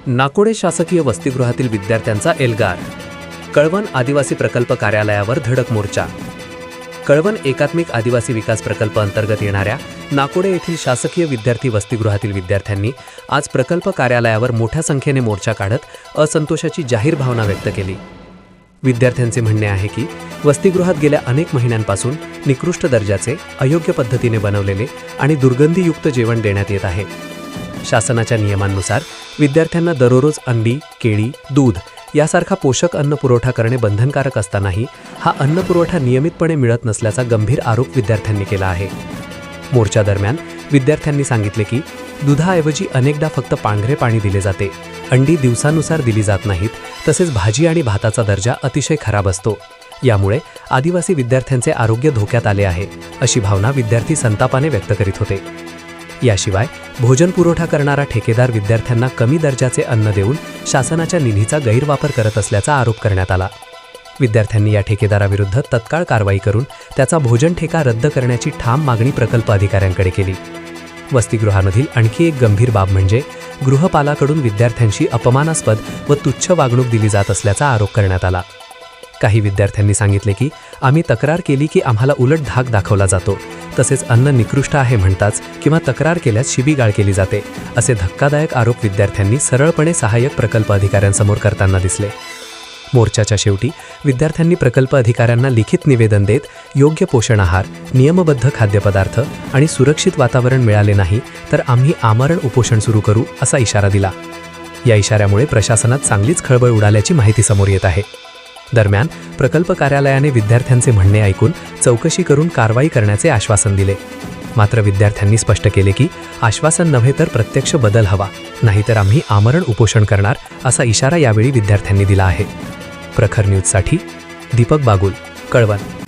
नाकोडे शासकीय वसतिगृहातील विद्यार्थ्यांचा एल्गार. कळवण आदिवासी प्रकल्प कार्यालयावर धडक मोर्चा. कळवण एकात्मिक आदिवासी विकास प्रकल्प अंतर्गत येणाऱ्या नाकोडे येथील शासकीय विद्यार्थी वसतिगृहातील विद्यार्थ्यांनी आज प्रकल्प कार्यालयावर मोठ्या संख्येने मोर्चा काढत असंतोषाची जाहीर भावना व्यक्त केली. विद्यार्थ्यांचे म्हणणे आहे की वसतिगृहात गेल्या अनेक महिन्यांपासून निकृष्ट दर्जाचे, अयोग्य पद्धतीने बनवलेले आणि दुर्गंधीयुक्त जेवण देण्यात येत आहे. शासनाच्या नियमांनुसार विद्यार्थ्यांना दररोज अंडी, केळी, दूध यासारखा पोषक अन्न पुरवठा करणे बंधनकारक असतानाही हा अन्न पुरवठा नियमितपणे मिळत नसल्याचा गंभीर आरोप विद्यार्थ्यांनी केला आहे. मोर्चा दरम्यान विद्यार्थ्यांनी सांगितले की दुधाऐवजी अनेकदा फक्त पांढरे पाणी दिले जाते, अंडी दिवसानुसार दिली जात नाहीत, तसेच भाजी आणि भाताचा दर्जा अतिशय खराब असतो. यामुळे आदिवासी विद्यार्थ्यांचे आरोग्य धोक्यात आले आहे, अशी भावना विद्यार्थी संतापाने व्यक्त करीत होते. याशिवाय भोजन पुरवठा करणारा ठेकेदार विद्यार्थ्यांना कमी दर्जाचे अन्न देऊन शासनाच्या निधीचा गैरवापर करत असल्याचा आरोप करण्यात आला. विद्यार्थ्यांनी या ठेकेदाराविरुद्ध तत्काळ कारवाई करून त्याचा भोजन ठेका रद्द करण्याची ठाम मागणी प्रकल्प अधिकाऱ्यांकडे केली. वसतिगृहामधील आणखी एक गंभीर बाब म्हणजे गृहपालाकडून विद्यार्थ्यांशी अपमानास्पद व तुच्छ वागणूक दिली जात असल्याचा आरोप करण्यात आला. काही विद्यार्थ्यांनी सांगितले की आम्ही तक्रार केली की आम्हाला उलट धाक दाखवला जातो, तसेच अन्न निकृष्ट आहे म्हणताच किंवा तक्रार केल्यास शिवीगाळ केली जाते, असे धक्कादायक आरोप विद्यार्थ्यांनी सरळपणे सहाय्यक प्रकल्प अधिकाऱ्यांसमोर करताना दिसले. मोर्चाच्या शेवटी विद्यार्थ्यांनी प्रकल्प अधिकाऱ्यांना लिखित निवेदन देत योग्य पोषण आहार, नियमबद्ध खाद्यपदार्थ आणि सुरक्षित वातावरण मिळाले नाही तर आम्ही आमरण उपोषण सुरू करू, असा इशारा दिला. या इशाऱ्यामुळे प्रशासनात चांगलीच खळबळ उडाल्याची माहिती समोर येत आहे. दरम्यान प्रकल्प कार्यालयाने विद्यार्थ्यांचे म्हणणे ऐकून चौकशी करून कारवाई करण्याचे आश्वासन दिले. मात्र विद्यार्थ्यांनी स्पष्ट केले की आश्वासन नव्हे तर प्रत्यक्ष बदल हवा, नाहीतर आम्ही आमरण उपोषण करणार, असा इशारा यावेळी विद्यार्थ्यांनी दिला आहे. प्रखर न्यूजसाठी दीपक बागुल, कळवण.